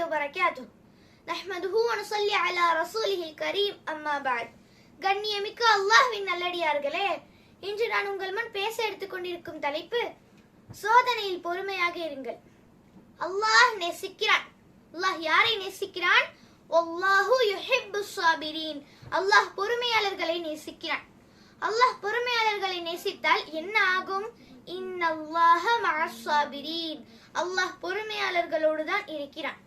وبركاته نحمده ونصلي على رسوله الكريم أما بعد கண்ணியமிக்க அல்லாஹ்வின் நல்லடியார்களே, இன்று நான் உங்கள் முன் பேச எடுத்துக்கொண்டிருக்கும் தலைப்பு சோதனையில் பொறுமையாக இருங்கள். அல்லாஹ் நேசிக்கிறான். அல்லாஹ் யாரை நேசிக்கிறான்? வல்லாஹு யுஹிப்புஸ் ஸாபிரீன். அல்லாஹ் பொறுமையாளர்களை நேசிக்கிறான். அல்லாஹ் பொறுமையாளர்களை நேசித்தால் என்ன ஆகும்? இன்னல்லாஹ மஅஸ் ஸாபிரீன். அல்லாஹ் பொறுமையாளர்களோடு தான் இருக்கிறான்.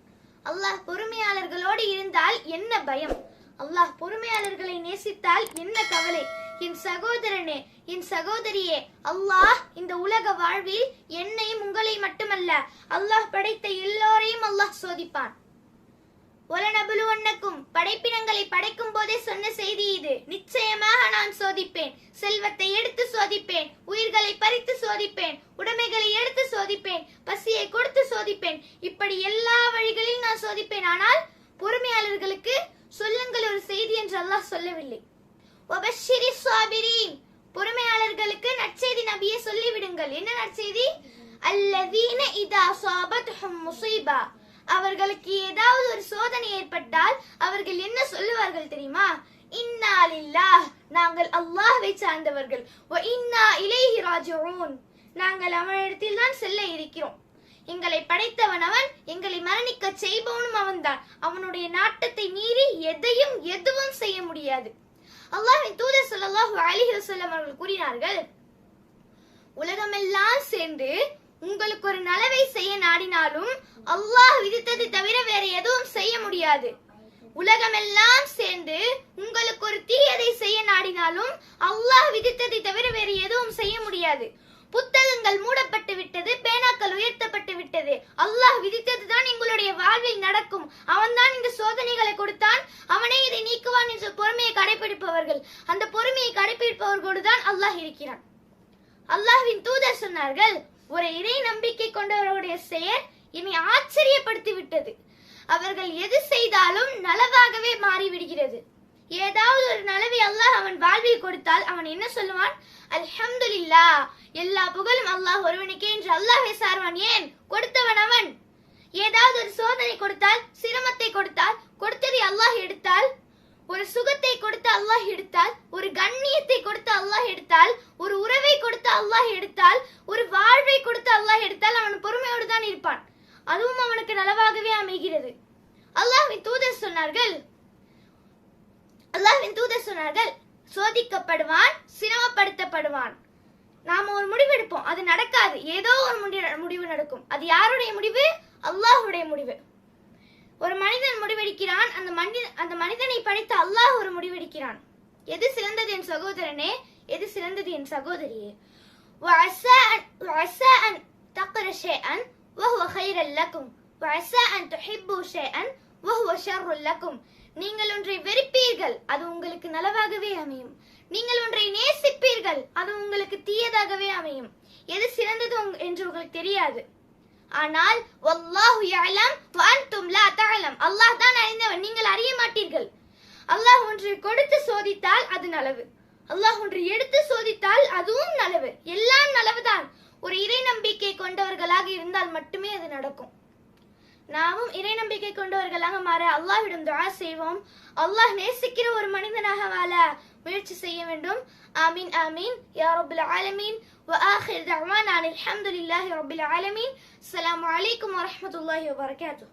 அல்லாஹ் பொறுமையாளர்களோடு இருந்தால் என்ன பயம்? அல்லாஹ் பொறுமையாளர்களை நேசித்தால் என்ன கவலை? என் சகோதரனே, என் சகோதரியே, அல்லாஹ் இந்த உலக வாழ்வில் என்னையும் உங்களை மட்டுமல்ல, அல்லாஹ் படைத்த எல்லோரையும் அல்லாஹ் சோதிப்பான். ஒலனபுலுவன்னக்கும், படைப்பினங்களை படைக்கும் போதே சொன்ன செய்தி இது. நிச்சயமாக நான் சோதிப்பேன். செல்வத்தை எடுத்து சோதிப்பேன், உயிர்களை பறித்து சோதிப்பேன், உடைமைகளை எடுத்து சோதிப்பேன், பசியை கொடுத்து சோதிப்பேன். இப்படி எல்லா வழிகளிலும் நான் சோதிப்பேன். ஆனால் பொறுமையாளர்களுக்கு சொல்லுங்கள் ஒரு செய்தி என்று அல்லாஹ் சொல்லவில்லை. வபஷ்ஷிரி ஸாபிரீன், பொறுமையாளர்களுக்கு நற்செய்தி நபியே சொல்லிவிடுங்கள். என்ன நற்செய்தி? அல்லதீன இதா ஸாபத்ஹும் முஸீபா, அவர்களுக்கு ஏதாவது ஒரு சோதனை ஏற்பட்டால் அவர்கள் என்ன சொல்லுவார்கள் தெரியுமா? இன்னா லில்லாஹ், நாங்கள் அல்லாஹ்வை சார்ந்தவர்கள். வ இன்னா இலைஹி ராஜிஊன், நாங்கள் அவனிடத்தில் தான் செல்ல இருக்கிறோம். எங்களை படைத்தவன் அவன், எங்களை மரணிக்க செய்பவனும் அவன்தான். அவனுடைய நாட்டத்தை மீறி எதுவும் செய்ய முடியாது. அல்லாஹ்வின் தூதர் ஸல்லல்லாஹு அலைஹி வஸல்லம் அவர்கள் கூறினார்கள், உலகமெல்லாம் சேர்ந்து உங்களுக்கு ஒரு நலவை செய்ய நாடினாலும் அல்லாஹ் விதித்ததை தவிர வேற எதுவும் செய்ய முடியாது. உலகமெல்லாம் சேர்ந்து உங்களுக்கு ஒரு தீயதை செய்ய நாடினாலும் அல்லாஹ் விதித்ததை தவிர வேற எதுவும் செய்ய முடியாது. புத்தகங்கள் மூடப்பட்டு விட்டது, பேனாக்கள் உயர்த்தப்பட்டு விட்டது. அல்லாஹ் விதித்ததுதான் எங்களுடைய வாழ்வில் நடக்கும். அவன்தான் இந்த சோதனைகளை கொடுத்தான், அவனே இதை நீக்குவான் என்ற பொறுமையை கடைபிடிப்பவர்கள், அந்த பொறுமையை கடைபிடிப்பவர்களோடு தான் அல்லாஹ் இருக்கிறான். அல்லாஹ்வின் தூதர் சொன்னார்கள், ஒரு இறை நம்பிக்கை கொண்டவருடைய செயல் என்னை ஆச்சரியப்படுத்தி விட்டது. அவர்கள் எது செய்தாலும் நலவாகவே மாறிவிடுகிறது. ஏதாவது ஒரு நலவை அல்லாஹ் அவன் வாழ்வில் கொடுத்தால் அவன் என்ன சொல்லுவான்? அல்ஹம்துலில்லாஹ், எல்லா புகழும் அல்லாஹ் ஒருவனுக்கே என்று அல்லாஹ்வை சார்வான். ஏன்? கொடுத்தவன் அவன். ஏதாவது ஒரு சோதனை கொடுத்தால், சிரமத்தை கொடுத்தால், கொடுத்ததை அல்லாஹ் எடுத்தால், ஒரு சுகத்தை கொடுத்து அல்லாஹ் எடுத்தால், ஒரு கண்ணியத்தை கொடுத்து அல்லாஹ் எடுத்தால், ஒரு உறவை கொடுத்து அல்லாஹ் எடுத்தால், ஒரு வாழ்வை கொடுத்து அல்லாஹ் எடுத்தால் அவன் பொறுமையோடு தான் இருப்பான். அதுவும் அவனுக்கு நலவாகவே அமைகிறது. அல்லாஹ்வின் தூதர் சொன்னார்கள், சோதிக்கப்படுவான், சிரமப்படுத்தப்படுவான். நாம ஒரு முடிவு எடுப்போம், அது நடக்காது. ஏதோ ஒரு முடிவு நடக்கும். அது யாருடைய முடிவு? அல்லாஹ்வுடைய முடிவு. ஒரு மனிதன் முடிவெடுக்கிறான், அந்த மனிதனை படைத்த அல்லாஹ் ஒரு முடிவெடுக்கிறான். எது சிறந்தது என் சகோதரனே? எது சிறந்தது என் சகோதரியே? وعسى أن تكرهوا شيئا وهو خير لكم وعسى أن تحبوا شيئا وهو شر لكم. நீங்கள் ஒன்றை வெறுப்பீர்கள், அது உங்களுக்கு நலவாகவே அமையும். நீங்கள் ஒன்றை நேசிப்பீர்கள், அது உங்களுக்கு தீயதாகவே அமையும். எது சிறந்தது என்று உங்களுக்கு தெரியாது. ஆனால் வல்லாஹு யஅலம் வ அன்தும் லா தஅலம், அல்லாஹ் தான் அறிந்தவன், நீங்கள் அறிய மாட்டீர்கள். அல்லாஹ் ஒன்றை கொடுத்து சோதித்தால் அது நலவு, அல்லாஹ் ஒன்றை எடுத்து சோதித்தால் அதுவும் நலவு. எல்லாம் நலவுதான். ஒரு இறை நம்பிக்கை கொண்டவர்களாக இருந்தால் மட்டுமே அது நடக்கும். நாமும் இறை நம்பிக்கை கொண்டவர்களாக மாற அல்லாஹ்விடம் துஆ செய்வோம். அல்லாஹ் நேசிக்கிற ஒரு மனிதனாக வாழ முயற்சி செய்ய வேண்டும். ஆமீன் ஆமீன் யா ரப்பல் ஆலமீன். وآخر دعوانا الحمد لله رب العالمين. السلام عليكم ورحمة الله وبركاته.